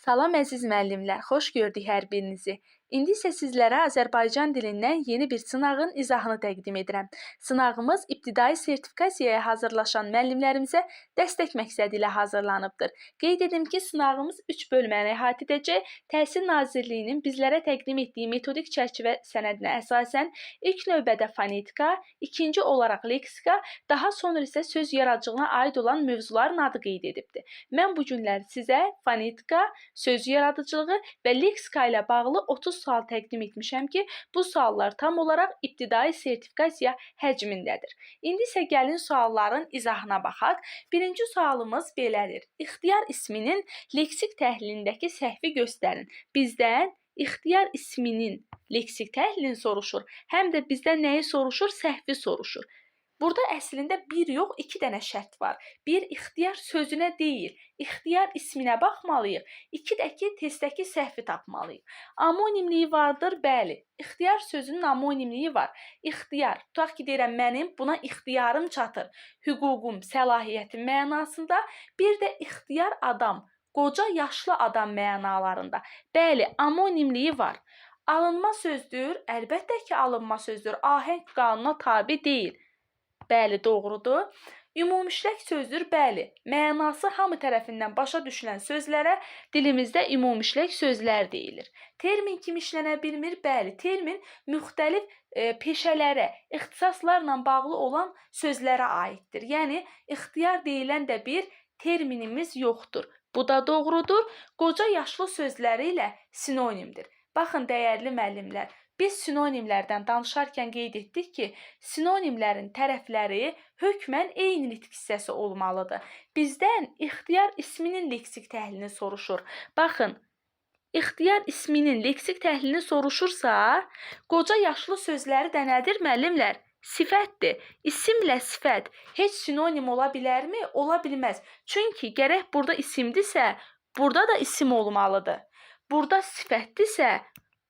Salam əziz müəllimlər, xoş gördük hər birinizi. İndi isə sizlərə Azərbaycan dilindən yeni bir sınağın izahını təqdim edirəm. Sınağımız ibtidai sertifikasiyaya hazırlaşan müəllimlərimizə dəstək məqsədi ilə hazırlanıbdır. Qeyd edim ki, sınağımız 3 bölməni əhatə edəcək. Təhsil Nazirliyinin bizlərə təqdim etdiyi metodik çərçivə sənədinə əsasən ilk növbədə fonetika, ikinci olaraq leksika, daha sonra isə söz yaradıcılığına aid olan mövzuların adı qeyd edibdir. Mən bu günlər sizə fonetika, söz yaradıcılığı və leksika ilə bağlı 30 sual təqdim etmişəm ki, bu suallar tam olaraq ibtidai sertifikasiya həcmindədir. İndi isə gəlin sualların izahına baxaq. Birinci sualımız belədir. İxtiyar isminin leksik təhlilindəki səhvi göstərin. Bizdən ixtiyar isminin leksik təhlilini soruşur, həm də bizdən nəyi soruşur? Səhvi soruşur. Burada əslində bir yox, 2 dənə şərt var. Bir, ixtiyar sözünə deyil, ixtiyar isminə baxmalıyıq. 2 də ki, testdəki səhvi tapmalıyıq. Amonimliyi vardır, bəli. İxtiyar sözünün amonimliyi var. İxtiyar, tutaq ki, deyirəm, mənim buna ixtiyarım çatır. Hüququm, səlahiyyətim mənasında. Bir də ixtiyar adam, qoca, yaşlı adam mənalarında. Bəli, amonimliyi var. Alınma sözdür, əlbəttə ki, alınma sözdür. Ahəng qanuna tabe deyil. Bəli, doğrudur. Ümumişlək sözdür, bəli. Mənası hamı tərəfindən başa düşülən sözlərə dilimizdə ümumişlək sözlər deyilir. Termin kimi işlənə bilmir, bəli. Termin müxtəlif peşələrə, ixtisaslarla bağlı olan sözlərə aiddir. Yəni, ixtiyar deyilən də bir terminimiz yoxdur. Bu da doğrudur. Qoca yaşlı sözləri ilə sinonimdir. Baxın, dəyərli müəllimlər, biz sinonimlərdən danışarkən qeyd etdik ki, sinonimlərin tərəfləri hökmən eyni nitq hissəsi olmalıdır. Bizdən ixtiyar isminin leksik təhlilini soruşur. Baxın, ixtiyar isminin leksik təhlilini soruşursa, qoca yaşlı sözləri də nədir müəllimlər? Sifətdir. İsimlə sifət heç sinonim ola bilərmi? Ola bilməz. Çünki gərək burada isimdirsə, burada da isim olmalıdır. Burada sifətdirsə,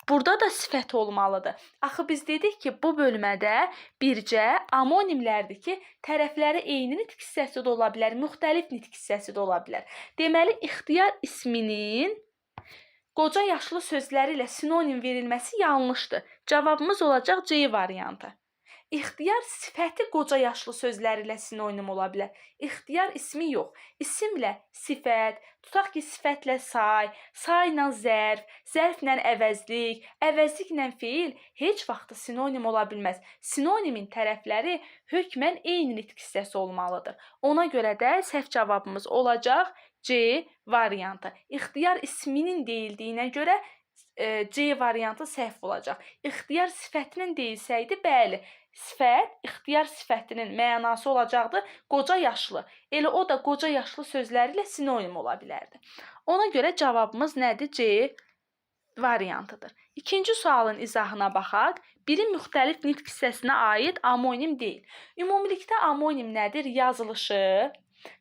burada da sifət olmalıdır. Axı biz dedik ki, bu bölmədə bircə amonimlərdir ki, tərəfləri eyni nitq hissəsi də ola bilər, müxtəlif nitq hissəsi də ola bilər. Deməli, ixtiyar isminin qoca yaşlı sözləri ilə sinonim verilməsi yanlışdır. Cavabımız olacaq C variantı. İxtiyar sifəti qoca yaşlı sözləri ilə sinonim ola bilər. İxtiyar ismi yox. İsimlə sifət, tutaq ki, sifətlə say, sayla zərf, zərflə əvəzlik, əvəzliklə feil heç vaxt sinonim ola bilməz. Sinonimin tərəfləri hökmən eyni nitq hissəsi olmalıdır. Ona görə də səhv cavabımız olacaq C variantı. İxtiyar isminin deyildiyinə görə C variantı səhv olacaq. İxtiyar sifətinin deyilsəydi, bəli, sifət, ixtiyar sifətinin mənası olacaqdı qoca yaşlı. Elə o da qoca yaşlı sözləri ilə sinonim ola bilərdi. Ona görə cavabımız nədir? C variantıdır. İkinci sualın izahına baxaq. Biri müxtəlif nitq hissəsinə aid amonim deyil. Ümumilikdə amonim nədir? Yazılışı,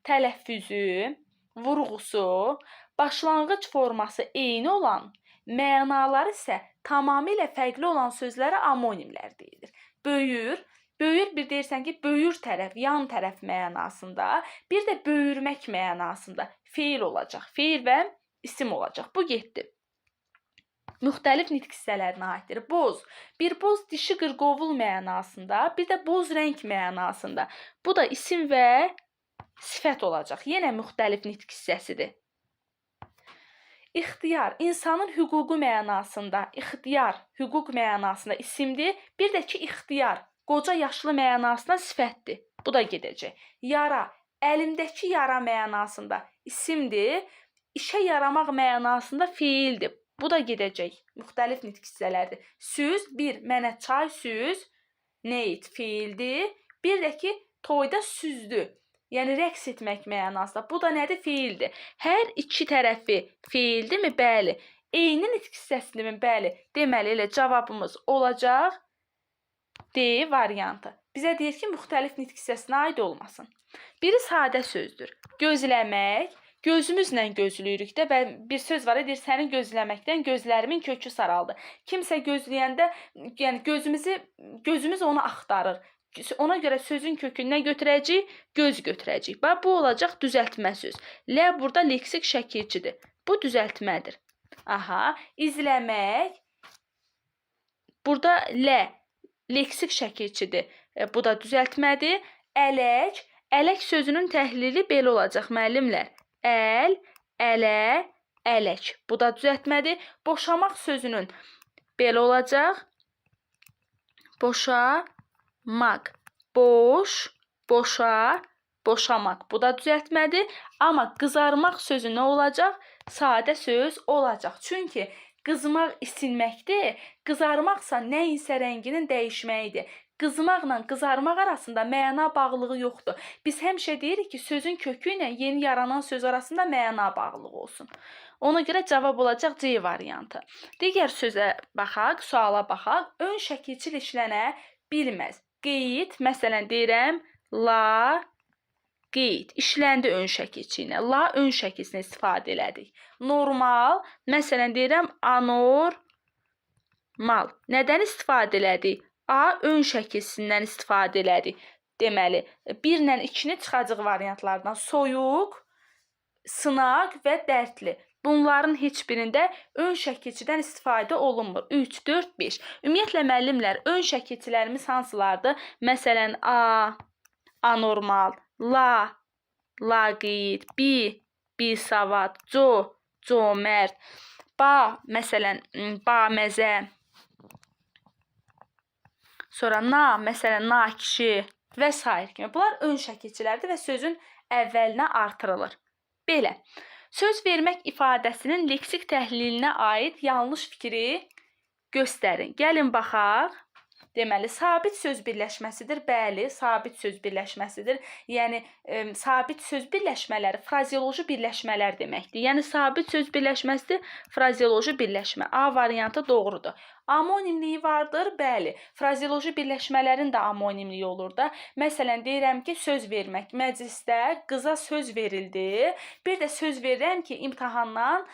tələffüzü, vurğusu, başlanğıc forması eyni olan, mənaları isə tamamilə fərqli olan sözlərə amonimlər deyilir. Böyür, böyür bir deyirsən ki, böyür tərəf, yan tərəf mənasında, bir də böyürmək mənasında feil olacaq. Feil və isim olacaq. Bu getdi. Müxtəlif nitq hissələrinə aiddir. Boz, bir boz dişi qırqovul mənasında, bir də boz rəng mənasında. Bu da isim və sifət olacaq. Yenə müxtəlif nitq hissəsidir. İxtiyar, insanın hüququ mənasında, ixtiyar, hüquq mənasında isimdir. Bir də ki, ixtiyar, qoca yaşlı mənasında sifətdir. Bu da gedəcək. Yara, əlimdəki yara mənasında isimdir. İşə yaramaq mənasında feildir. Bu da gedəcək. Müxtəlif nitq hissələrdir. Süz, bir, mənə çay süz, neyt, feildir. Bir də ki, toyda süzdü. Yəni, rəqs etmək mənasında. Bu da nədir? Feildir. Hər iki tərəfi feildirmi? Bəli. Eyni nitq hissəsidirmi? Bəli. Deməli, elə cavabımız olacaq D variantı. Bizə deyir ki, müxtəlif nitq hissəsinə aid olmasın. Biri sadə sözdür. Gözləmək. Gözümüzlə gözləyirik də və bir söz var, deyir, səni gözləməkdən gözlərimin kökü saraldı. Kimsə gözləyəndə, yəni gözümüz onu axtarır. Ona görə sözün kökünü nə götürəcəyik? Göz götürəcəyik. Bu olacaq düzəltmə söz. L burada leksik şəkilçidir. Bu düzəltmədir. Aha, izləmək. Burada leksik şəkilçidir. Bu da düzəltmədir. Ələk. Ələk sözünün təhlili belə olacaq müəllimlər. Əl, ələ, ələk. Bu da düzəltmədir. Boşamaq sözünün belə olacaq. Boşamaq. Boş, boşa, boşamaq. Bu da düzəltmədir. Amma qızarmaq sözü nə olacaq? Sadə söz olacaq. Çünki qızmaq isinməkdir. Qızarmaqsa nəyinsə rənginin dəyişməyidir. Qızmaqla qızarmaq arasında məna bağlılığı yoxdur. Biz həmişə deyirik ki, sözün kökü ilə yeni yaranan söz arasında məna bağlılığı olsun. Ona görə cavab olacaq C variantı. Digər sözə baxaq, suala baxaq. Ön şəkilçil işlənə bilməz. Qeyd, məsələn deyirəm, la, qeyd. İşləndi ön şəkilçi ilə. La ön şəkilçisini istifadə elədik. Normal, məsələn deyirəm, anormal. Nədən istifadə elədik? A ön şəkilçisindən istifadə elədik. Deməli, 1 ilə 2-ni çıxacaq variantlardan soyuq, sınaq və dərdli. Bunların heç birində ön şəkilçidən istifadə olunmur. 3, 4, 5. Ümumiyyətlə, müəllimlər, ön şəkilçilərimiz hansılardır? Məsələn, A, anormal, la, laqeyd, bisavad, comərd, ba, məsələn, baməzə, sonra na, məsələn, nakişi və s. kimi. Bunlar ön şəkilçilərdir və sözün əvvəlinə artırılır. Belə, söz vermək ifadəsinin leksik təhlilinə aid yanlış fikri göstərin. Gəlin baxaq. Deməli, sabit söz birləşməsidir. Bəli, sabit söz birləşməsidir. Yəni, sabit söz birləşmələri frazeoloji birləşmələr deməkdir. Yəni, sabit söz birləşməsidir, frazeoloji birləşmə. A variantı doğrudur. Amonimliyi vardır, bəli. Frazeoloji birləşmələrin də amonimliyi olur da. Məsələn, deyirəm ki, söz vermək. Məclisdə qıza söz verildi. Bir də söz verirəm ki, imtahandan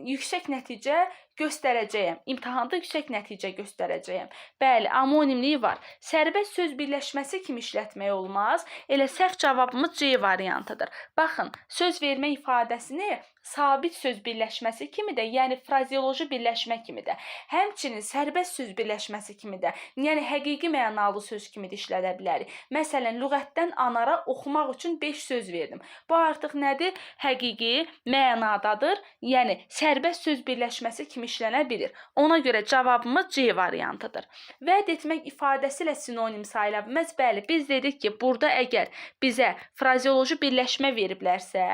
yüksək nəticə göstərəcəyəm. İmtahanda yüksək nəticə göstərəcəyəm. Bəli, amonimliyi var. Sərbəst söz birləşməsi kimi işlətmək olmaz. Elə səhv cavabımız C variantıdır. Baxın, söz vermə ifadəsini sabit söz birləşməsi kimi də, yəni frazeoloji birləşmə kimi də, həmçinin sərbəst söz birləşməsi kimi də, yəni həqiqi mənalı söz kimi də işlədə bilərik. Məsələn, lüğətdən anara oxumaq üçün 5 söz verdim. Bu artıq nədir? Həqiqi mənadadır. Yəni sərbəst söz birləşməsi kimi işlənə bilir. Ona görə cavabımız C variantıdır. Vəd etmək ifadəsi ilə sinonim sayıla bilməz. Bəli, biz dedik ki, burada əgər bizə frazeoloji birləşmə veriblərsə,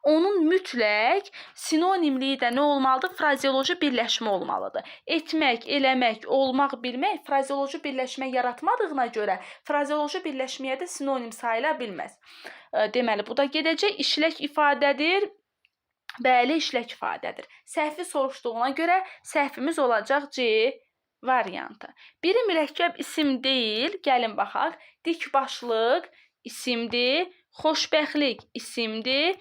onun mütləq sinonimliyi də nə olmalıdır? Frazeoloji birləşmə olmalıdır. Etmək, eləmək, olmaq, bilmək frazeoloji birləşmə yaratmadığına görə frazeoloji birləşməyə də sinonim sayıla bilməz. Deməli, bu da gedəcək işlək ifadədir. Bəli, işlək ifadədir. Səhvi soruşduğuna görə səhvimiz olacaq C variantı. Biri mürəkkəb isim deyil. Gəlin baxaq. Dikbaşlıq isimdir. Xoşbəxtlik isimdir.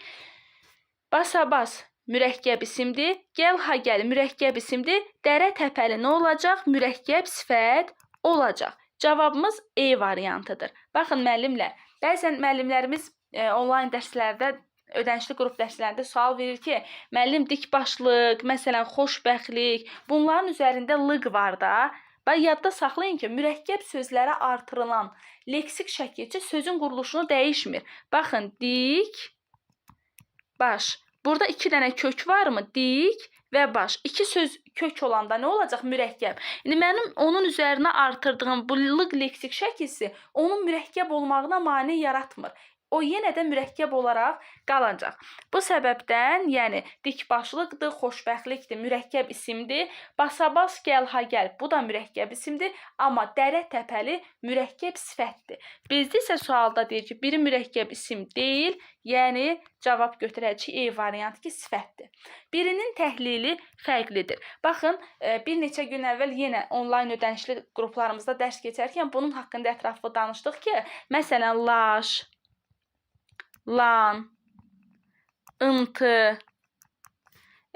Basabas mürəkkəb isimdir. Gəl-ha-gəl mürəkkəb isimdir. Dərə-təpəli nə olacaq? Mürəkkəb sifət olacaq. Cavabımız E variantıdır. Baxın müəllimlər, bəzən müəllimlərimiz onlayn dərslərdə, ödənişli qrup dərslərində sual verir ki, müəllim dikbaşlıq, məsələn xoşbəxtlik, bunların üzərində lıq var da. Yadda saxlayın ki, mürəkkəb sözlərə artırılan leksik şəkilçi sözün quruluşunu dəyişmir. Baxın, dik, baş. Burada 2 dənə kök varmı? Dik və baş. 2 söz kök olanda nə olacaq? Mürəkkəb. İndi mənim onun üzərinə artırdığım bu lıq leksik şəkilsi onun mürəkkəb olmağına mane yaratmır. O yenə də mürəkkəb olaraq qalacaq. Bu səbəbdən, yəni dikbaşlıqdır, xoşbəxtlikdir, mürəkkəb isimdir. Basabas, gəl-ha-gəl, bu da mürəkkəb isimdir, amma dərə-təpəli mürəkkəb sifətdir. Bizdə isə sualda deyir ki, biri mürəkkəb isim deyil, yəni cavab götürəcək E variantı ki, sifətdir. Birinin təhlili fərqlidir. Baxın, bir neçə gün əvvəl yenə onlayn ödənişli qruplarımızda dərs keçərkən bunun haqqında ətraflı danışdıq ki, məsələn, laş, lan, ıntı,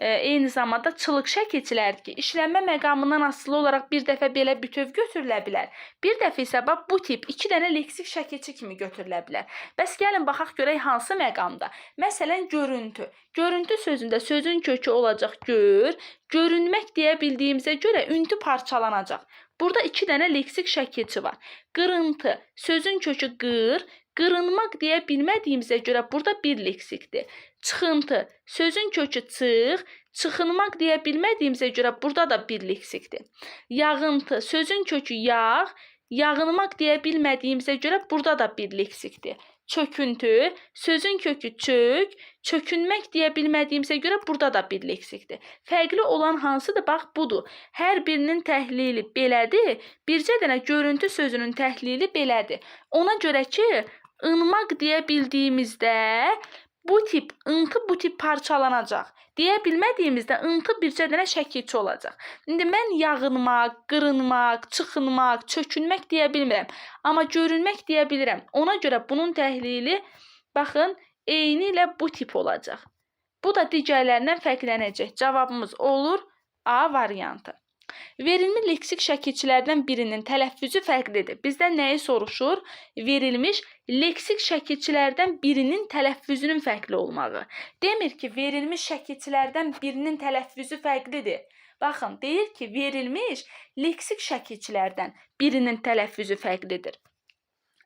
eyni zamanda çılıq şəkilçilərdir ki, işlənmə məqamından asılı olaraq bir dəfə belə bütöv götürülə bilər. Bir dəfə isə bu tip 2 dənə leksik şəkilçi kimi götürülə bilər. Bəs gəlin baxaq görək hansı məqamda. Məsələn, görüntü. Görüntü sözündə sözün kökü olacaq gör. Görünmək deyə bildiyimizə görə üntü parçalanacaq. Burada 2 dənə leksik şəkilçi var. Qırıntı. Sözün kökü qır. Qırınmaq deyə bilmədiyimizə görə burada bir leksikdir. Çıxıntı. Sözün kökü çıx. Çıxınmaq deyə bilmədiyimizə görə burada da bir leksikdir. Yağıntı. Sözün kökü yağ. Yağınmaq deyə bilmədiyimizə görə burada da bir leksikdir. Çöküntü. Sözün kökü çök. Çökünmək deyə bilmədiyimizə görə burada da bir leksikdir. Fərqli olan hansıdır? Bax, budur. Hər birinin təhlili belədir. Bircə dənə görüntü sözünün təhlili belədir. Ona görə ki, ınmaq deyə bildiyimizdə bu tip, ıntı bu tip parçalanacaq. Deyə bilmədiyimizdə ıntı bircə dənə şəkilçi olacaq. İndi mən yağınmaq, qırınmaq, çıxınmaq, çökünmək deyə bilmirəm. Amma görünmək deyə bilirəm. Ona görə bunun təhlili, baxın, eyni ilə bu tip olacaq. Bu da digərlərindən fərqlənəcək. Cavabımız olur A variantı. Verilmiş leksik şəkilçilərdən birinin tələffüzü fərqlidir. Bizdən nəyi soruşur? Verilmiş leksik şəkilçilərdən birinin tələffüzünün fərqli olmağı. Demir ki, verilmiş şəkilçilərdən birinin tələffüzü fərqlidir. Baxın, deyir ki, verilmiş leksik şəkilçilərdən birinin tələffüzü fərqlidir.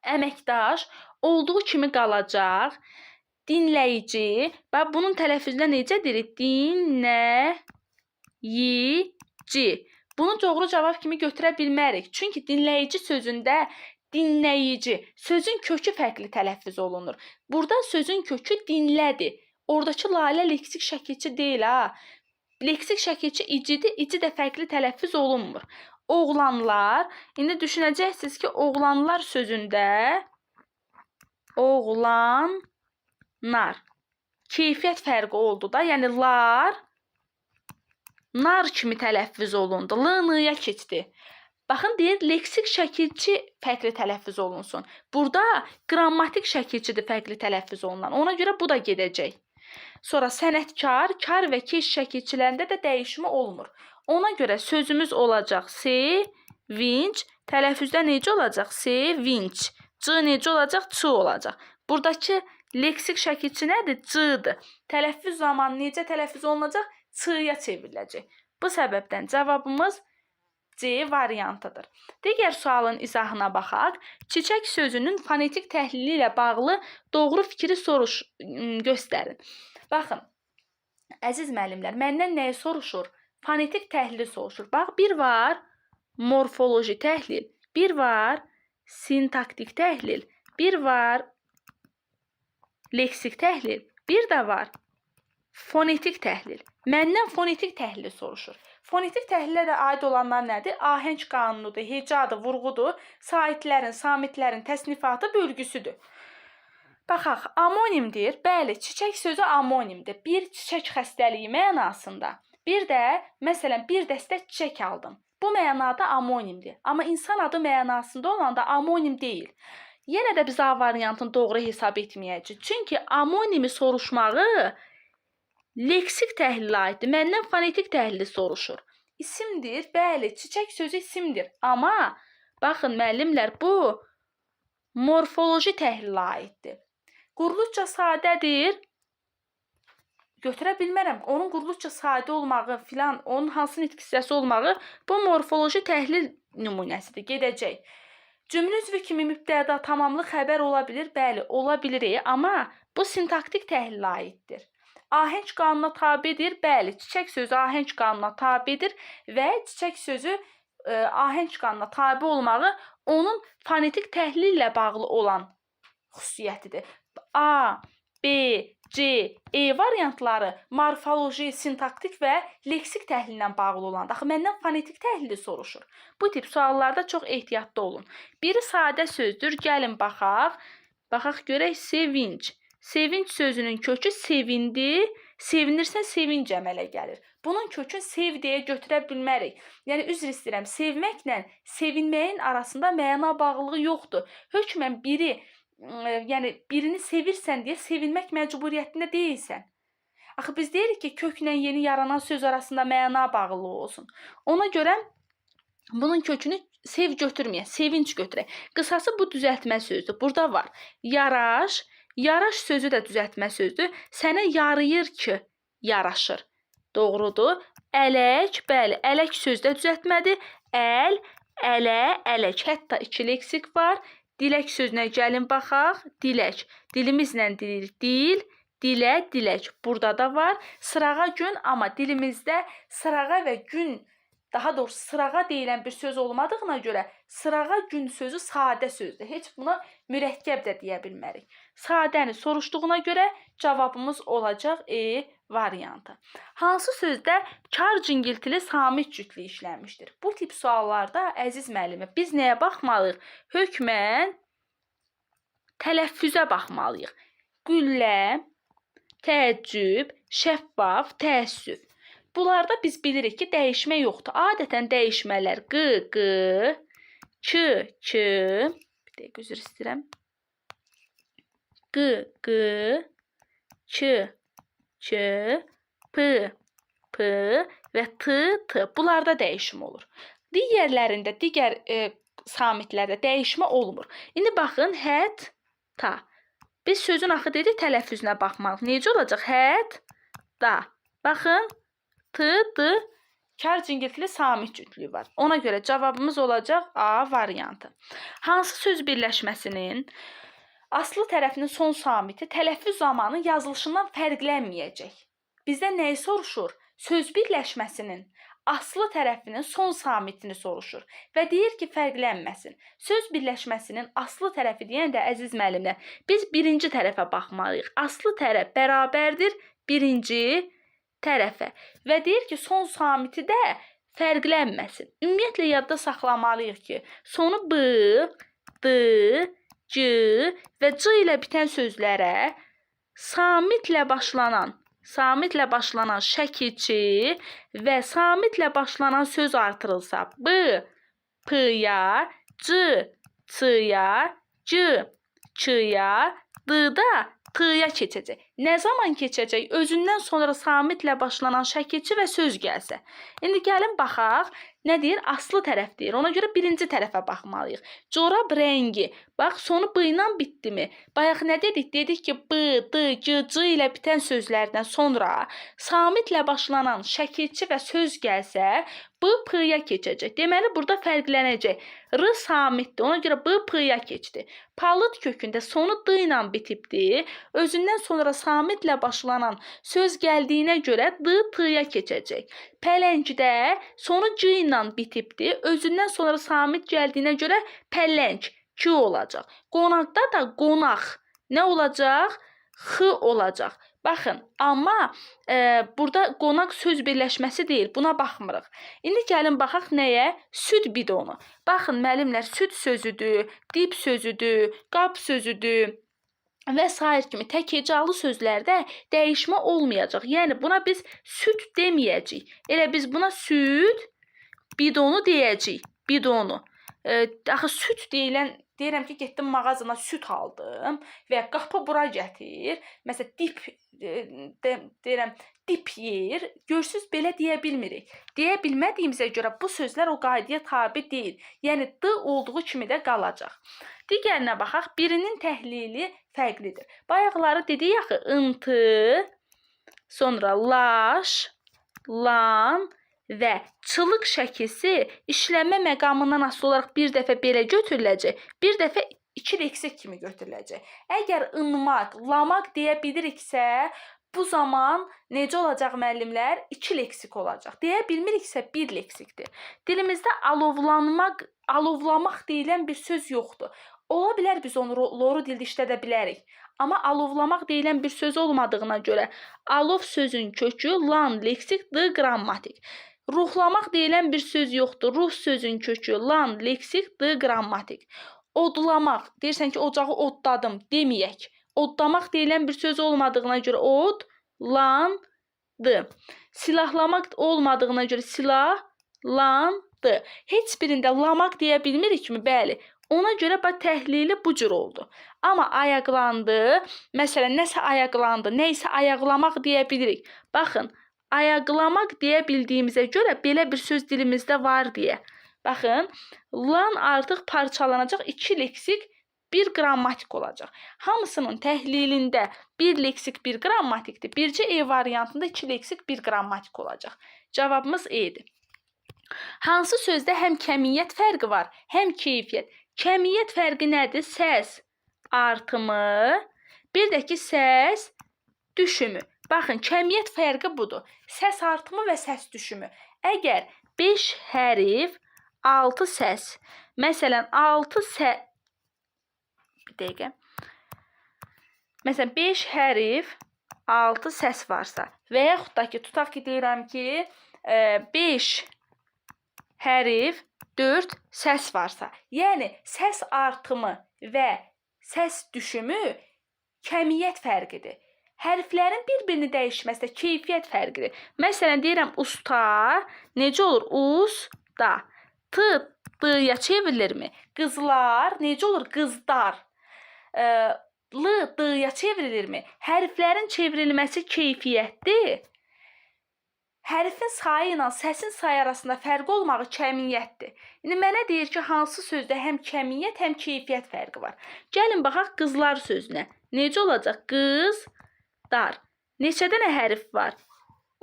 Əməkdaş olduğu kimi qalacaq. Dinləyici, bax bunun tələffüzünə necə deyirik? Dinləyici. Bunu doğru cavab kimi götürə bilmərik. Çünki dinləyici sözündə dinləyici, sözün kökü fərqli tələffüz olunur. Burada sözün kökü dinlədir. Oradakı lalə leksik şəkilçi deyil ha. Leksik şəkilçi icidir, ici də fərqli tələffüz olunmur. Oğlanlar, indi düşünəcəksiniz ki, oğlanlar sözündə oğlanlar keyfiyyət fərqi oldu da, yəni lar nar kimi tələffüz olundu. L-nıya keçdi. Baxın, deyir, leksik şəkilçi fərqli tələffüz olunsun. Burada qrammatik şəkilçidir fərqli tələffüz olunan. Ona görə bu da gedəcək. Sonra sənətkar, kar və keş şəkilçilərində də dəyişmə olmur. Ona görə sözümüz olacaq sevinç, tələffüzdə necə olacaq? Sevinç. C necə olacaq? Ç olacaq. Buradakı leksik şəkilçi nədir? C-dır. Tələffüz zamanı necə tələffüz olunacaq? C-ya çevriləcək. Bu səbəbdən cavabımız C variantıdır. Digər sualın izahına baxaq. Çiçək sözünün fonetik təhlili ilə bağlı doğru fikri göstərin. Baxın, əziz müəllimlər, məndən nəyi soruşur? Fonetik təhlili soruşur. Bax, bir var morfoloji təhlil, bir var sintaktik təhlil, bir var leksik təhlil, bir də var fonetik təhlil. Məndən fonetik təhlili soruşur. Fonetik təhlilə də aid olanlar nədir? Ahəng qanunudur, hecadır, vurğudur, saitlərin, samitlərin təsnifatı bölgüsüdür. Baxaq, amonimdir. Bəli, çiçək sözü amonimdir. Bir çiçək xəstəliyi mənasında. Bir də, məsələn, bir dəstə çiçək aldım. Bu mənada amonimdir. Amma insan adı mənasında olanda amonim deyil. Yenə də biz A variantını doğru hesab etməyəcəyik. Çünki amonimi soruşmağı leksik təhlilə aiddir. Məndən fonetik təhlili soruşur. İsimdir, bəli, çiçək sözü isimdir. Amma, baxın, müəllimlər, bu morfoloji təhlilə aiddir. Quruluşca sadədir. Götürə bilmərəm. Onun quruluşca sadə olmağı filan, onun hansı nitq hissəsi olmağı bu morfoloji təhlil nümunəsidir. Gedəcək. Cümlə üzvü kimi mübtəda tamamlı xəbər ola bilir. Bəli, ola bilir. Amma bu sintaktik təhlilə aiddir. Ahəng qanuna tabidir. Bəli, çiçək sözü ahəng qanuna tabidir və çiçək sözü ahəng qanuna tabi olmağı onun fonetik təhlil ilə bağlı olan xüsusiyyətidir. A, B, C, E variantları morfoloji, sintaktik və leksik təhlillə bağlı olan. Axı, məndən fonetik təhlili soruşur. Bu tip suallarda çox ehtiyatlı olun. Biri sadə sözdür. Gəlin baxaq. Baxaq görək, sevinç. Sevinç sözünün kökü sevindi. Sevinirsən, sevinc əmələ gəlir. Bunun kökün sev deyə götürə bilmərik. Yəni, üzr istəyirəm, sevməklə sevinməyin arasında məna bağlılığı yoxdur. Hökmən birini sevirsən deyə sevinmək məcburiyyətində deyilsən. Axı biz deyirik ki, köklə yeni yaranan söz arasında məna bağlılığı olsun. Ona görə bunun kökünü sev götürməyək, sevinç götürək. Qısası bu düzəltmə sözdür. Burada var. Yaraş. Yaraş sözü də düzəltmə sözdür. Sənə yarayır ki, yaraşır. Doğrudur. Ələk, bəli, ələk sözü də düzəltmədir. Əl, ələ, ələk. Hətta 2 leksik var. Dilək sözünə gəlin baxaq. Dilək. Dilimizlə deyirik dil, dilə, dilək. Burada da var. Sırağa gün, amma dilimizdə sırağa və gün, daha doğrusu sırağa deyilən bir söz olmadığına görə sırağa gün sözü sadə sözdür. Heç buna mürəkkəb də deyə bilmərik. Sadəni soruşduğuna görə cavabımız olacaq E variantı. Hansı sözdə kar cingiltili samit cütlüyü işlənmişdir? Bu tip suallarda əziz müəllimə biz nəyə baxmalıyıq? Hökmən tələffüzə baxmalıyıq. Güllə, təəccüb, şəffaf, təəssüf. Bunlarda biz bilirik ki, dəyişmə yoxdur. Adətən dəyişmələr q, ç, bir dəqiqə üzr istəyirəm. Q, ç, p və t. Bunlarda dəyişim olur. Digərlərində, digər samitlərdə dəyişmə olmur. İndi baxın, hət, ta. Biz sözün axı dedik, tələffüzünə baxmalıyıq. Necə olacaq? Hət, da. Baxın, t, d, kar cingiltili samit cütlüyü var. Ona görə cavabımız olacaq A variantı. Hansı söz birləşməsinin aslı tərəfinin son samiti tələffüz zamanı yazılışından fərqlənməyəcək? Bizdən nəyi soruşur? Söz birləşməsinin aslı tərəfinin son samitini soruşur və deyir ki, fərqlənməsin. Söz birləşməsinin aslı tərəfi deyəndə, əziz müəllimlər, biz birinci tərəfə baxmalıyıq. Aslı tərəf bərabərdir birinci tərəfə və deyir ki, son samiti də fərqlənməsin. Ümumiyyətlə, yadda saxlamalıyıq ki, sonu b, d, c və c ilə bitən sözlərə samitlə başlanan şəkilçi və samitlə başlanan söz artırılsa b, p-ya, c, c-ya, c, ç-ya, d-da t-ya keçəcək. Nə zaman keçəcək? Özündən sonra samitlə başlanan şəkilçi və söz gəlsə. İndi gəlin baxaq, nə deyir? Aslı tərəf deyir. Ona görə birinci tərəfə baxmalıyıq. Corab rəngi. Bax, sonu b ilə bitdimi? Bayaq nə dedik? Dedik ki, b, d, c, c ilə bitən sözlərdən sonra samitlə başlanan şəkilçi və söz gəlsə, b, p-ya keçəcək. Deməli, burada fərqlənəcək. R samitdir. Ona görə b, p-ya keçdi. Palıd kökündə sonu d ilə bitibdir. Özündən sonra samitlə başlanan söz gəldiyinə görə d, t-ya keçəcək. Pələngdə sonu c ilə bitibdir. Özündən sonra samit gəldiyinə görə pələng, ki olacaq. Qonaqda da qonaq nə olacaq? X olacaq. Baxın, amma burada qonaq söz birləşməsi deyil. Buna baxmırıq. İndi gəlin baxaq nəyə? Süd bidonu. Baxın, müəllimlər, süd sözüdür, dib sözüdür, qab sözüdür və s. kimi tək hecalı sözlərdə dəyişmə olmayacaq. Yəni, buna biz süd deməyəcəyik. Elə biz buna süd bidonu deyəcəyik. Bidonu. Axı, süd deyirəm ki, getdim mağazana süd aldım və qapı bura gətir. Məsələn, dip yeyir. Görsüz, belə deyə bilmirik. Deyə bilmədiyimizə görə bu sözlər o qaydaya tabi deyil. Yəni, d olduğu kimi də qalacaq. Digərinə baxaq, birinin təhlili fərqlidir. Bayaqları dedik axı, ıntı, sonra laş, lan və çılıq şəkilsi işlənmə məqamından asılı olaraq bir dəfə belə götürüləcək, bir dəfə 2 leksik kimi götürüləcək. Əgər ınmaq, lamaq deyə biliriksə, bu zaman necə olacaq müəllimlər? 2 leksik olacaq. Deyə bilmiriksə 1 leksikdir. Dilimizdə alovlamaq deyilən bir söz yoxdur. Ola bilər biz onu loru dildə işlədə bilərik. Amma alovlamaq deyilən bir söz olmadığına görə alov sözün kökü lan leksik, d qrammatik. Ruhlamaq deyilən bir söz yoxdur. Ruh sözün kökü lan leksik, d qrammatik. Odlamaq, deyirsən ki, ocağı odladım deməyək. Odlamaq deyilən bir söz olmadığına görə od, lan, d. Silahlamaq olmadığına görə silah, lan, d. Heç birində lamaq deyə bilmirik mi? Bəli. Ona görə təhlili bu cür oldu. Amma ayaqlandı, məsələn, nəsə ayaqlandı, nə isə ayaqlamaq deyə bilirik. Baxın, ayaqlamaq deyə bildiyimizə görə belə bir söz dilimizdə var deyə. Baxın, lan artıq parçalanacaq, 2 leksik, 1 qrammatik olacaq. Hamısının təhlilində 1 leksik, 1 qrammatikdir. Bircə E variantında 2 leksik, 1 qrammatik olacaq. Cavabımız E-dir. Hansı sözdə həm kəmiyyət fərqi var, həm keyfiyyət? Kəmiyyət fərqi nədir? Səs artımı, bir də ki, səs düşümü. Baxın, kəmiyyət fərqi budur. Səs artımı və səs düşümü. Əgər 5 hərf, 6 səs, məsələn, 6 səs, bir dəqiqə, məsələn, 5 hərf, 6 səs varsa və yaxud da ki, tutaq ki, deyirəm ki, 5 hərf, 4 səs varsa, yəni səs artımı və səs düşümü kəmiyyət fərqidir. Hərflərin bir-birini dəyişməsi də keyfiyyət fərqidir. Məsələn, deyirəm usta, necə olur? Usta. D-ya çevrilirmi? Qızlar, necə olur? Qızdar. D-ya çevrilirmi? Hərflərin çevrilməsi keyfiyyətdir. Hərfin sayı ilə səsin sayı arasında fərq olmağı kəmiyyətdir. İndi mənə deyir ki, hansı sözdə həm kəmiyyət, həm keyfiyyət fərqi var. Gəlin baxaq qızlar sözünə. Necə olacaq? Qızdar. Neçə dənə hərf var?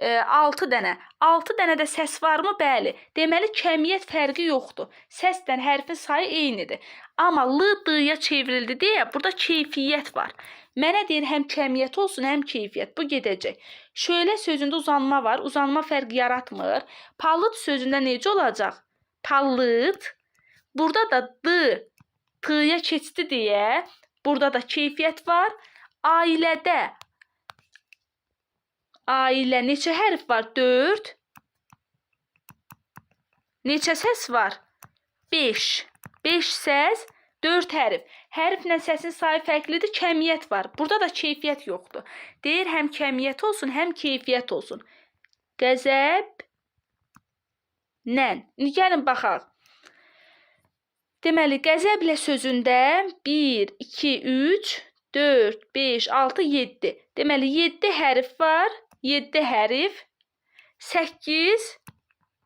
6 dənə. 6 dənə də səs varmı? Bəli. Deməli, kəmiyyət fərqi yoxdur. Səsdən hərfin sayı eynidir. Amma l-d-ya çevrildi deyə burada keyfiyyət var. Mənə deyir, həm kəmiyyət olsun, həm keyfiyyət. Bu gedəcək. Şöyle sözündə uzanma var. Uzanma fərq yaratmır. Palıd sözündə necə olacaq? Palıd. Burada da d, t-ya keçdi deyə burada da keyfiyyət var. Ailədə. Ailə neçə hərf var? 4. Neçə səs var? 5. 5 səs, 4 hərf. Hərflə səsin sayı fərqlidir, kəmiyyət var. Burada da keyfiyyət yoxdur. Deyir, həm kəmiyyət olsun, həm keyfiyyət olsun. Qəzəblə. İndi gəlin baxaq. Deməli, qəzəblə sözündə 1, 2, 3, 4, 5, 6, 7. Deməli, 7 hərf var. 7 hərf, 8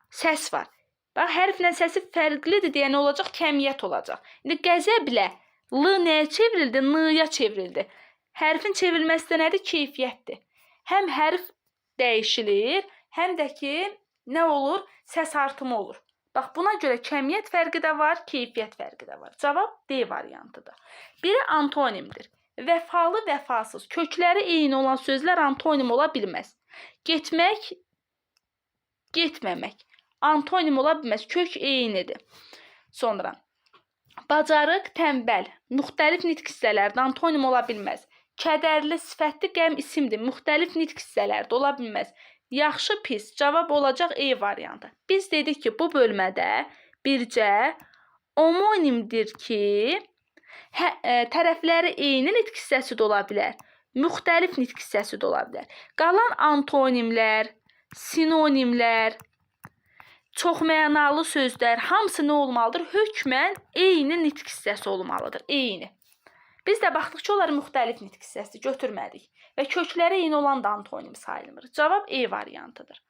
səs var. Bax, hərflə səsi fərqlidir deyə nə olacaq? Kəmiyyət olacaq. İndi qəzəblə l nəyə çevrildi? N-ya çevrildi. Hərfin çevrilməsi də nədir? Keyfiyyətdir. Həm hərf dəyişilir, həm də ki, nə olur? Səs artımı olur. Bax, buna görə kəmiyyət fərqi də var, keyfiyyət fərqi də var. Cavab D variantıdır. Biri antonimdir. Vəfalı, vəfasız. Kökləri eyni olan sözlər antonim ola bilməz. Getmək, getməmək. Antonim ola bilməz. Kök eynidir. Sonra, bacarıq, tənbəl. Müxtəlif nitq hissələrdə antonim ola bilməz. Kədərli, sifətli, qəm isimdir. Müxtəlif nitq hissələrdə ola bilməz. Yaxşı, pis. Cavab olacaq E variantı. Biz dedik ki, bu bölmədə bircə homonimdir ki, tərəfləri eyni nitq hissəsi də ola bilər. Müxtəlif nitq hissəsi də ola bilər. Qalan antonimlər, sinonimlər, çoxmənalı sözlər hamısı nə olmalıdır? Hökmən eyni nitq hissəsi olmalıdır. Eyni. Biz də baxdıq ki, onlar müxtəlif nitq hissəsi götürmədik və kökləri eyni olan da antonim sayılmır. Cavab E variantıdır.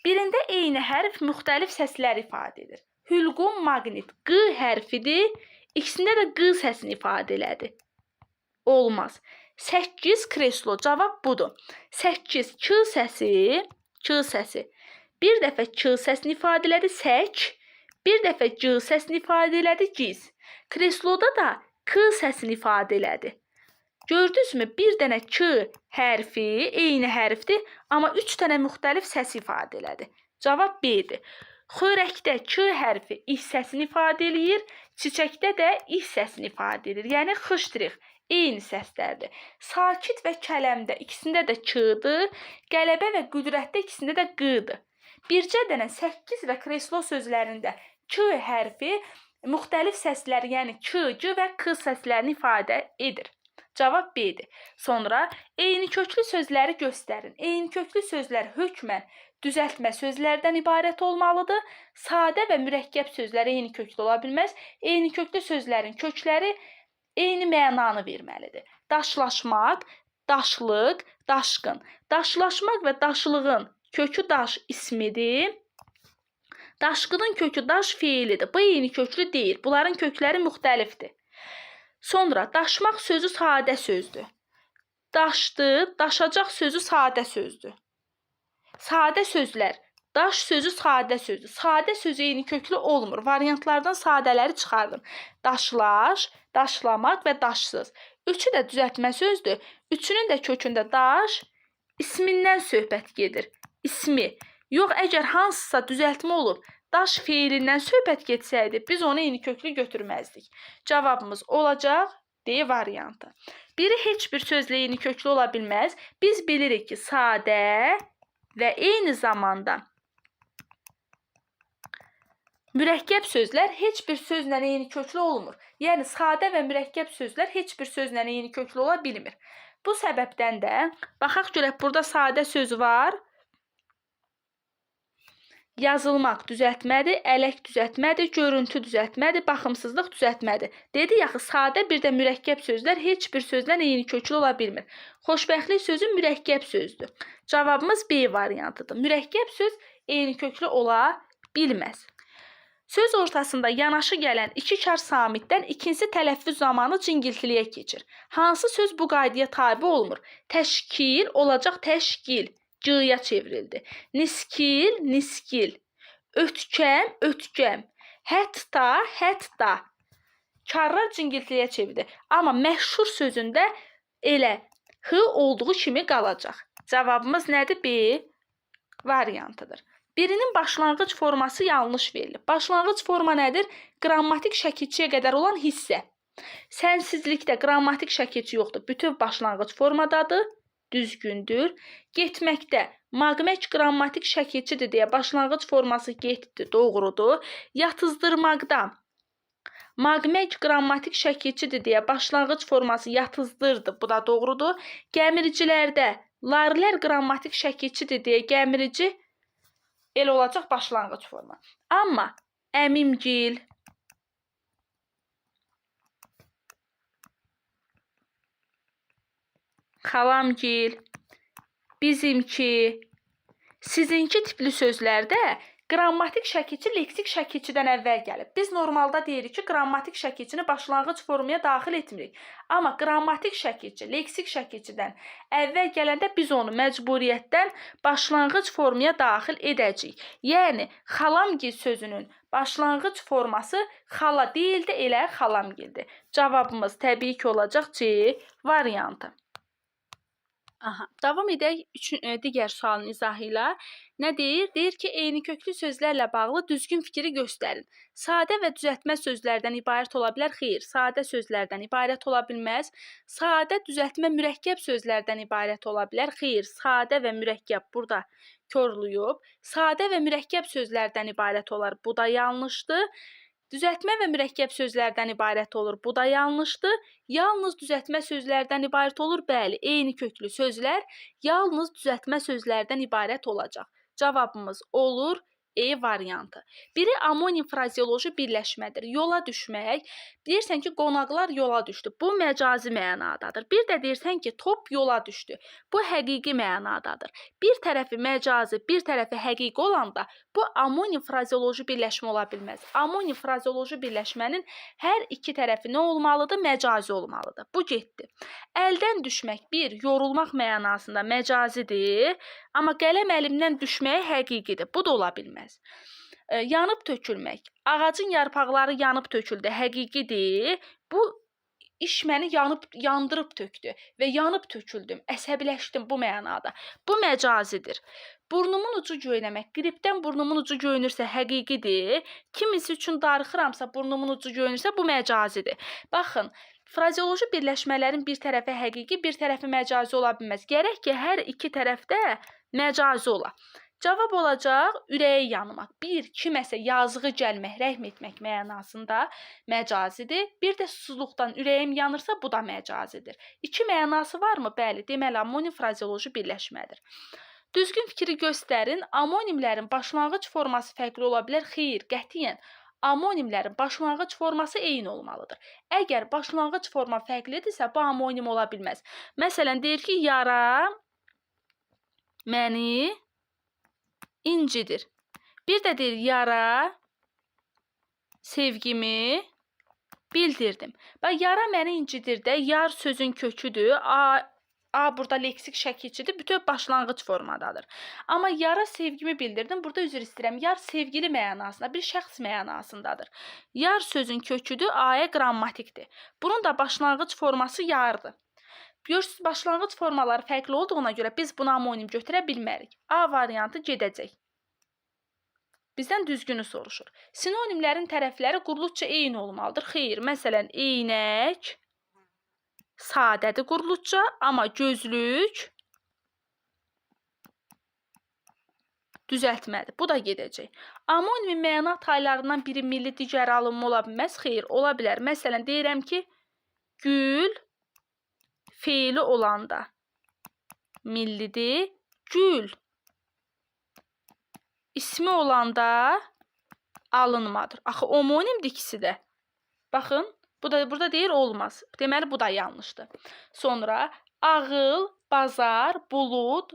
Birində eyni hərf müxtəlif səslər ifadə edir. Hülqum maqnit Q hərfidir. İkisində də Q səsini ifadə elədi. Olmaz. 8 kreslo. Cavab budur. 8 Q səsi. Bir dəfə Q səsini ifadə elədi. Sək. Bir dəfə C səsini ifadə elədi. Giz. Kresloda da K səsini ifadə elədi. Gördünüzmü? Bir dənə Q hərfi eyni hərfdir, amma 3 dənə müxtəlif səs ifadə elədi. Cavab B-dir. Xörəkdə Q hərfi İ səsini ifadə eləyir, çiçəkdə də İ səsini ifadə edir. Yəni xışdırıq, eyni səslərdir. Sakit və kələmdə ikisində də K-dır, qələbə və qüdrətdə ikisində də Q-dır. Bircə dənə 8 və kreslo sözlərində Q hərfi müxtəlif səsləri, yəni K, C və K səslərini ifadə edir. Cavab B-dir. Sonra eyni köklü sözləri göstərin. Eyni köklü sözlər hökmən düzəltmə sözlərdən ibarət olmalıdır. Sadə və mürəkkəb sözlər eyni köklü ola bilməz. Eyni köklü sözlərin kökləri eyni mənanı verməlidir. Daşlaşmaq, daşlıq, daşqın. Daşlaşmaq və daşlığın kökü daş ismidir. Daşqının kökü daş fiilidir. Bu eyni köklü deyil. Bunların kökləri müxtəlifdir. Sonra daşmaq sözü sadə sözdür. Daşdı, daşacaq sözü sadə sözdür. Sadə sözlər. Daş sözü sadə sözdür. Sadə sözü eyni köklü olmur. Variantlardan sadələri çıxardın. Daşlaş, daşlamaq və daşsız. Üçü də düzəltmə sözdür. Üçünün də kökündə daş ismindən söhbət gedir. İsmi. Yox, əgər hansısa düzəltmə olub, daş feilindən söhbət getsəydi, biz onu eyni köklü götürməzdik. Cavabımız olacaq D variantı. Biri heç bir sözlə eyni köklü ola bilməz. Biz bilirik ki, sadə və eyni zamanda mürəkkəb sözlər heç bir sözlə eyni köklü olmur. Yəni, sadə və mürəkkəb sözlər heç bir sözlə eyni köklü ola bilmir. Bu səbəbdən də, baxaq görək, burada sadə söz var. Yazılmaq düzəltmədir, ələk düzəltmədir, görüntü düzəltmədir, baxımsızlıq düzəltmədir. Dedi yaxı, sadə bir də mürəkkəb sözlər heç bir sözlə eyni köklü ola bilmir. Xoşbəxtlik sözü mürəkkəb sözdür. Cavabımız B variantıdır. Mürəkkəb söz eyni köklü ola bilməz. Söz ortasında yanaşı gələn iki kar samitdən ikincisi tələffüz zamanı cingiltiliyə keçir. Hansı söz bu qaydaya tabi olmur? Təşkil olacaq təşkil. G-ya çevrildi. Niskil, niskil. Ötkəm, ötkəm. Hətta, hətta. Karlar cingiltiliyə çevrildi. Amma məşhur sözündə elə H olduğu kimi qalacaq. Cavabımız nədir? B variantıdır. Birinin başlanğıc forması yanlış verilib. Başlanğıc forma nədir? Qrammatik şəkilçiyə qədər olan hissə. Sənsizlikdə qrammatik şəkilçi yoxdur. Bütöv başlanğıc formadadır. Düzgündür. Getməkdə maqmək qrammatik şəkilçidir deyə başlanğıc forması getdi, doğrudur. Yatızdırmaqda maqmək qrammatik şəkilçidir deyə başlanğıc forması yatızdırdı, bu da doğrudur. Gəmiricilərdə larilər qrammatik şəkilçidir deyə gəmirici elə olacaq başlanğıc forma. Amma əmimgil, xalamgil, bizimki, sizinki tipli sözlərdə qrammatik şəkilçi leksik şəkilçidən əvvəl gəlib. Biz normalda deyirik ki, qrammatik şəkilçini başlanğıc formaya daxil etmirik. Amma qrammatik şəkilçi leksik şəkilçidən əvvəl gələndə biz onu məcburiyyətdən başlanğıc formaya daxil edəcəyik. Yəni, xalamgil sözünün başlanğıc forması xala deyildi, elə xalamgildir. Cavabımız təbii ki, olacaq C variantı. Davam edək digər sualın izahı ilə. Nə deyir? Deyir ki, eyni köklü sözlərlə bağlı düzgün fikri göstərin. Sadə və düzəltmə sözlərdən ibarət ola bilər? Xeyr, sadə sözlərdən ibarət ola bilməz. Sadə, düzəltmə, mürəkkəb sözlərdən ibarət ola bilər? Xeyr, sadə və mürəkkəb burada körlüyüb. Sadə və mürəkkəb sözlərdən ibarət olar. Bu da yanlışdır. Düzəltmə və mürəkkəb sözlərdən ibarət olur. Bu da yanlışdır. Yalnız düzəltmə sözlərdən ibarət olur. Bəli, eyni köklü sözlər yalnız düzəltmə sözlərdən ibarət olacaq. Cavabımız olur E variantı. Biri amonim frazeoloji birləşmədir. Yola düşmək. Deyirsən ki, qonaqlar yola düşdü. Bu məcazi mənadadır. Bir də deyirsən ki, top yola düşdü. Bu həqiqi mənadadır. Bir tərəfi məcazi, bir tərəfi həqiqi olanda bu amonim frazeoloji birləşmə ola bilməz. Amonim frazeoloji birləşmənin hər iki tərəfi nə olmalıdır? Məcazi olmalıdır. Bu getdi. Əldən düşmək bir, yorulmaq mənasında məcazidir. Amma qələm əlimdən düşməyi həqiqidir. Bu da ola bilməz. Yanıb tökülmək. Ağacın yarpaqları yanıb töküldü. Həqiqidir. Bu iş məni yandırıb tökdü və yanıb töküldüm. Əsəbiləşdim bu mənada. Bu məcazidir. Burnumun ucu göynəmək. Qripdən burnumun ucu göynürsə həqiqidir. Kimisi üçün darıxıramsa burnumun ucu göynürsə bu məcazidir. Baxın, frazeoloji birləşmələrin bir tərəfi həqiqi, bir tərəfi məcazi ola bilməz. Gərək ki, hər iki tərəfdə məcazi ola. Cavab olacaq ürəyi yanmaq. Bir, kiməsə yazığı gəlmək, rəhm etmək mənasında məcazidir. Bir də susuzluqdan ürəyim yanırsa bu da məcazidir. İki mənası varmı? Bəli, deməli amonim frazeoloji birləşmədir. Düzgün fikri göstərin. Amonimlərin başlanğıc forması fərqli ola bilər? Xeyr, qətiyyən. Amonimlərin başlanğıc forması eyni olmalıdır. Əgər başlanğıc forma fərqlidirsə, bu amonim ola bilməz. Məsələn, deyir ki, yara məni incidir. Bir də deyir, yara sevgimi bildirdim. Bax, yara məni incidir də, yar sözün köküdür. A burada leksik şəkilçidir, bütöv başlanğıc formadadır. Amma yara sevgimi bildirdim, burada üzr istəyirəm. Yar sevgili mənasında, bir şəxs mənasındadır. Yar sözün köküdür, A-ya qrammatikdir. Bunun da başlanğıc forması yardır. Görürsünüz, başlanğıc formaları fərqli olduğuna görə biz buna amonim götürə bilmərik. A variantı gedəcək. Bizdən düzgünü soruşur. Sinonimlərin tərəfləri quruluşca eyni olmalıdır. Xeyr, məsələn, eynək sadədir quruluşca, amma gözlük düzəltmədir. Bu da gedəcək. Amonimin məna taylarından biri milli, digəri alınma ola bilməz. Xeyr, ola bilər. Məsələn, deyirəm ki, gül feili olanda millidir. Gül ismi olanda alınmadır. Axı, homonimdir ikisi də. Baxın, burada deyir olmaz. Deməli, bu da yanlışdır. Sonra, ağıl, bazar, bulud,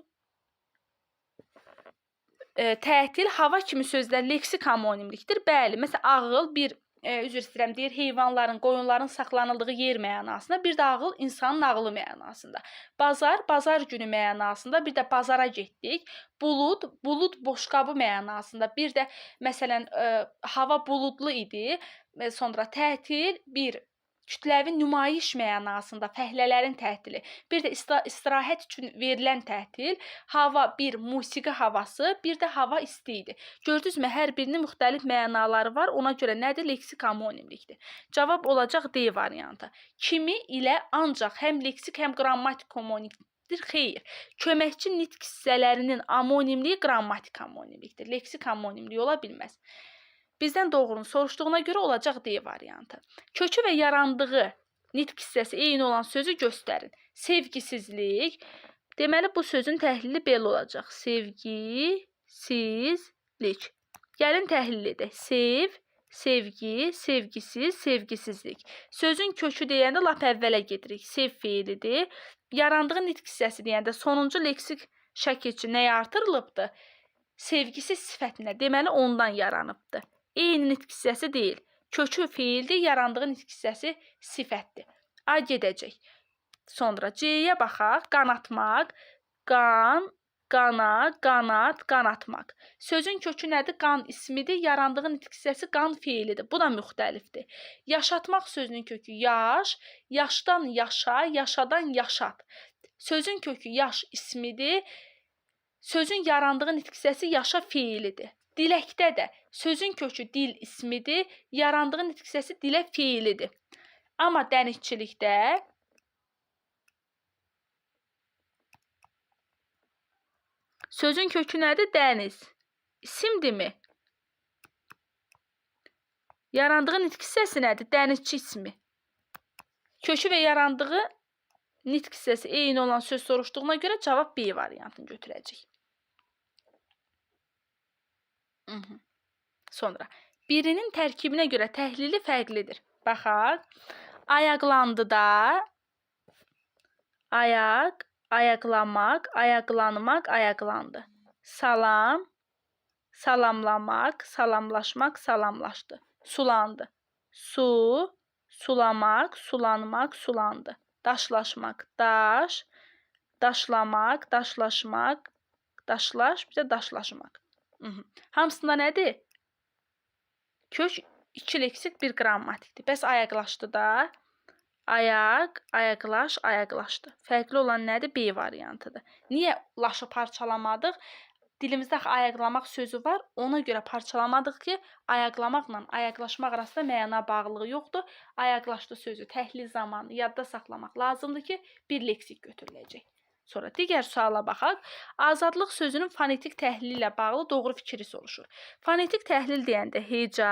tətil, hava kimi sözlər leksik homonimlikdir. Bəli, məsələn, ağıl bir, üzr istəyirəm, deyir, heyvanların, qoyunların saxlanıldığı yer mənasında, bir də ağıl insanın ağlı mənasında. Bazar, bazar günü mənasında, bir də bazara getdik. Bulud, bulud boşqabı mənasında, bir də, məsələn, hava buludlu idi. Sonra tətil, bir kütləvi nümayiş mənasında, fəhlələrin tətili. Bir də istirahət üçün verilən tətil, hava bir musiqi havası, bir də hava isti idi. Gördünüzmü, hər birinin müxtəlif mənaları var, ona görə nədir? Leksik homonimlikdir. Cavab olacaq D variantı. Kimi ilə ancaq həm leksik, həm qrammatik homonimlikdir? Xeyr. Köməkçi nitq hissələrinin amonimliyi qrammatik homonimlikdir. Leksik homonimliyi ola bilməz. Bizdən doğrunu soruşduğuna görə olacaq D variantı. Kökü və yarandığı nitq hissəsi eyni olan sözü göstərin. Sevgisizlik. Deməli, bu sözün təhlili belə olacaq. Sevgisizlik. Gəlin təhlil edək. Sev, sevgi, sevgisiz, sevgisizlik. Sözün kökü deyəndə lap əvvələ gedirik. Sev feilidir. Yarandığı nitq hissəsi deyəndə sonuncu leksik şəkilçi nəyə artırılıbdır? Sevgisiz sifətinə. Deməli, ondan yaranıbdır. Eyni nitq hissəsi deyil. Kökü feildir, yarandığı nitq hissəsi sifətdir. A gedəcək. Sonra C-yə baxaq. Qanatmaq. Qan, qana, qanat, qanatmaq. Sözün kökü nədir? Qan ismidir, yarandığı nitq hissəsi qan feilidir. Bu da müxtəlifdir. Yaşatmaq sözünün kökü yaş, yaşdan yaşa, yaşadan yaşat. Sözün kökü yaş ismidir. Sözün yarandığı nitq hissəsi yaşa feilidir. Diləkdə də sözün kökü dil ismidir, yarandığı nitq hissəsi dilə feilidir. Amma dənizçilikdə sözün kökü nədir? Dəniz. İsimdirmi? Yarandığı nitq hissəsi nədir? Dənizçi ismi. Kökü və yarandığı nitq hissəsi eyni olan söz soruşduğuna görə cavab B variantını götürəcək. Sonra, birinin tərkibinə görə təhlili fərqlidir. Baxaq, ayaqlandı da, ayaq, ayaqlamaq, ayaqlanmaq, ayaqlandı. Salam, salamlamaq, salamlaşmaq, salamlaşdı. Sulandı. Su, sulamaq, sulanmaq, sulandı. Daşlaşmaq, daş, daşlamaq, daşlaşmaq, daşlaş, bir də daşlaşmaq. Hamısında nədir? Kök 2 leksik, 1 qrammatikdir. Bəs ayaqlaşdı da? Ayaq, ayaqlaş, ayaqlaşdı. Fərqli olan nədir? B variantıdır. Niyə laşı parçalamadıq? Dilimizdə ayaqlamaq sözü var. Ona görə parçalamadıq ki, ayaqlamaqla ayaqlaşmaq arasında məna bağlılığı yoxdur. Ayaqlaşdı sözü təhlil zamanı yadda saxlamaq lazımdır ki, bir leksik götürüləcək. Sonra digər suala baxaq. Azadlıq sözünün fonetik təhlili ilə bağlı doğru fikri soruşur. Fonetik təhlil deyəndə heca,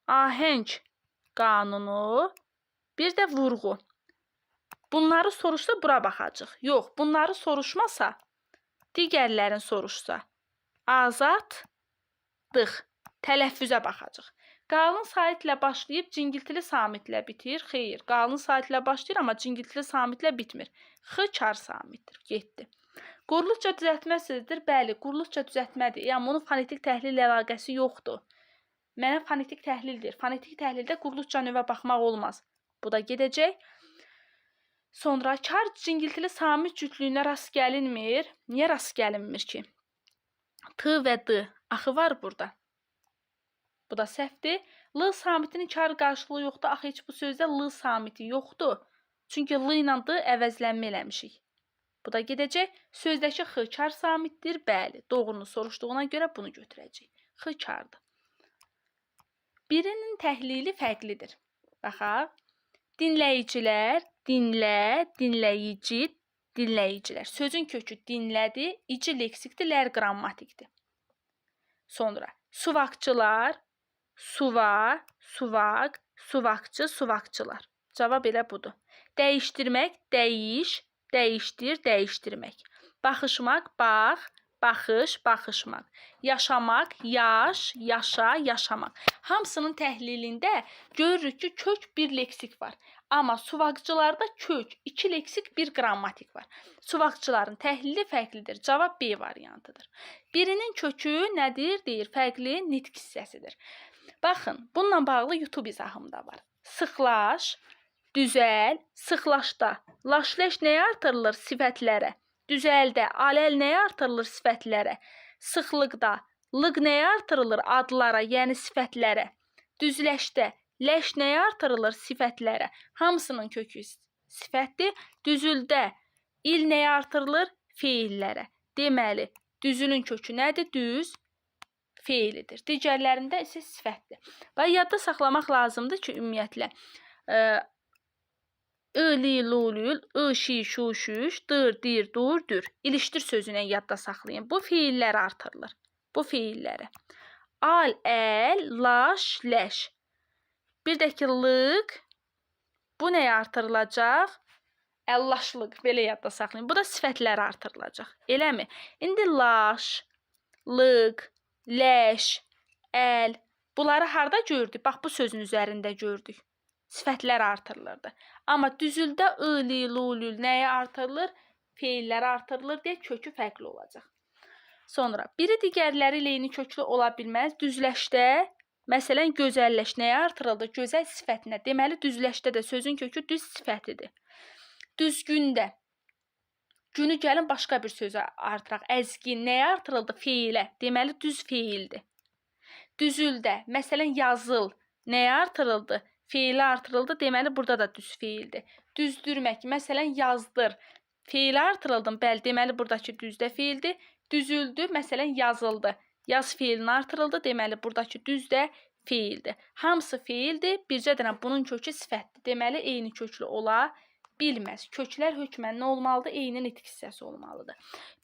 ahəng qanunu, bir də vurğu. Bunları soruşsa bura baxacaq. Yox, bunları soruşmasa, digərlərini soruşsa, azadlıq, tələffüzə baxacaq. Qalın saitlə başlayıb cingiltili samitlə bitir. Xeyr, qalın saitlə başlayır, amma cingiltili samitlə bitmir. X kar samitdir. Getdi. Qurluqca düzəltmə sözüdür. Bəli, qurluqca düzəltmədir. Yəni, bunun fonetik təhlillə əlaqəsi yoxdur. Mənə fonetik təhlildir. Fonetik təhlildə qurluqca növə baxmaq olmaz. Bu da gedəcək. Sonra, kar cingiltili samit cütlüyünə rast gəlinmir. Niyə rast gəlinmir ki? T və D axı var burada. Bu da səhvdir. L samitinin kar qarşılığı yoxdur. Axı heç bu sözdə L samiti yoxdur. Çünki L ilə D əvəzlənmə eləmişik. Bu da gedəcək. Sözdəki X kar samitdir. Bəli, doğrunu soruşduğuna görə bunu götürəcək. X kardır. Birinin təhlili fərqlidir. Baxaq. Dinləyicilər, dinlə, dinləyici, dinləyicilər. Sözün kökü dinlədir, ici leksikdir, lər qrammatikdir. Sonra, suvaqçılar, suva, suvaq, suvaqçı, suvaqçılar. Cavab elə budur. Dəyişdirmək, dəyiş, dəyişdir, dəyişdirmək. Baxışmaq, bax, baxış, baxışmaq. Yaşamaq, yaş, yaşa, yaşamaq. Hamısının təhlilində görürük ki, kök bir leksik var. Amma suvaqçılarda kök, 2 leksik, 1 qrammatik var. Suvaqçıların təhlili fərqlidir. Cavab B variantıdır. Birinin kökü nədir? Deyir, fərqli nitq hissəsidir. Baxın, bununla bağlı YouTube izahım da var. Sıxlaş, düzəl, sıxlaşda. Laşləş nəyə artırılır? Sifətlərə. Düzəldə, aləl nəyə artırılır? Sifətlərə. Sıxlıqda, lıq nəyə artırılır? Adlara, yəni sifətlərə. Düzləşdə, ləş nəyə artırılır? Sifətlərə. Hamısının kökü sifətdir. Düzüldə, il nəyə artırılır? Feillərə. Deməli, düzülün kökü nədir? Düz feilidir. Digərlərində isə sifətdir. Və yadda saxlamaq lazımdır ki, ümumiyyətlə, li, lulül, şi, şu, şüş, dır, dir, dur, dür. İlişdir sözünə yadda saxlayın. Bu feillər artırılır. Bu feilləri. Al, əl, laş, ləş. Bir də ki, lıq. Bu nəyə artırılacaq? Əllaşlıq. Belə yadda saxlayın. Bu da sifətlər artırılacaq. Eləmi? İndi laş, lıq, ləş, əl. Bunları harada gördük? Bax, bu sözün üzərində gördük. Sifətlər artırılırdı. Amma düzüldə li, lulül nəyə artırılır? Feillər artırılır deyə kökü fərqli olacaq. Sonra, biri digərləri ilə eyni köklü ola bilməz. Düzləşdə, məsələn, gözəlləş nəyə artırıldı? Gözəl sifətinə. Deməli, düzləşdə də sözün kökü düz sifətidir. Düzgündə. Günü gəlin başqa bir sözə artıraq. Əzgin nəyə artırıldı? Feilə. Deməli, düz feildir. Düzüldə, məsələn, yazıl nəyə artırıldı? Feilə artırıldı. Deməli, burada da düz feildir. Düzdürmək, məsələn, yazdır. Feilə artırıldı. Bəli, deməli, buradakı düzdə feildir. Düzüldü, məsələn, yazıldı. Yaz feilini artırıldı. Deməli, buradakı düzdə feildir. Hamısı feildir. Bircə dənə bunun kökü sifətdir. Deməli, eyni köklü ola bilməz. Köklər hökmən nə olmalıdır? Eyni nitq hissəsi olmalıdır.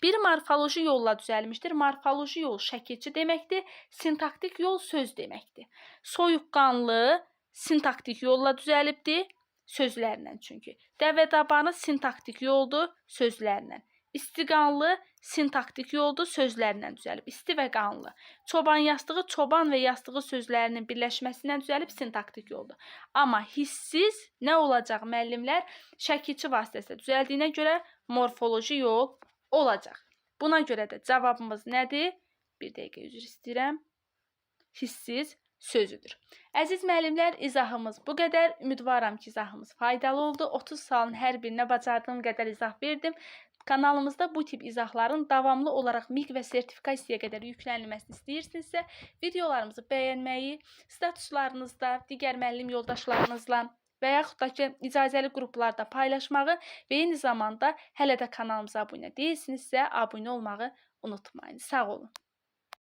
Bir morfoloji yolla düzəlmişdir. Morfoloji yol şəkilçi deməkdir. Sintaktik yol söz deməkdir. Soyuqqanlı sintaktik yolla düzəlibdir. Sözlərlə çünki. Dəvə-dabanı sintaktik yoldur sözlərlə. İstiqanlı sintaktik yoldur sözlərlə düzəlib. İsti və qanlı. Çoban yastığı, çoban və yastığı sözlərinin birləşməsindən düzəlib sintaktik yoldur. Amma hissiz nə olacaq müəllimlər? Şəkilçi vasitəsilə düzəldiyinə görə morfoloji yol olacaq. Buna görə də cavabımız nədir? Bir dəqiqə üzr istəyirəm. Hissiz sözüdür. Əziz müəllimlər, izahımız bu qədər. Ümidvaram ki, izahımız faydalı oldu. 30 sualın hər birinə bacardığım qədər izah verdim. Kanalımızda bu tip izahların davamlı olaraq MİQ və sertifikasiyaya qədər yüklənilməsini istəyirsinizsə, videolarımızı bəyənməyi, statuslarınızda, digər müəllim yoldaşlarınızla və yaxud da ki, icazəli qruplarda paylaşmağı və eyni zamanda hələ də kanalımıza abunə deyilsinizsə, abunə olmağı unutmayın. Sağ olun.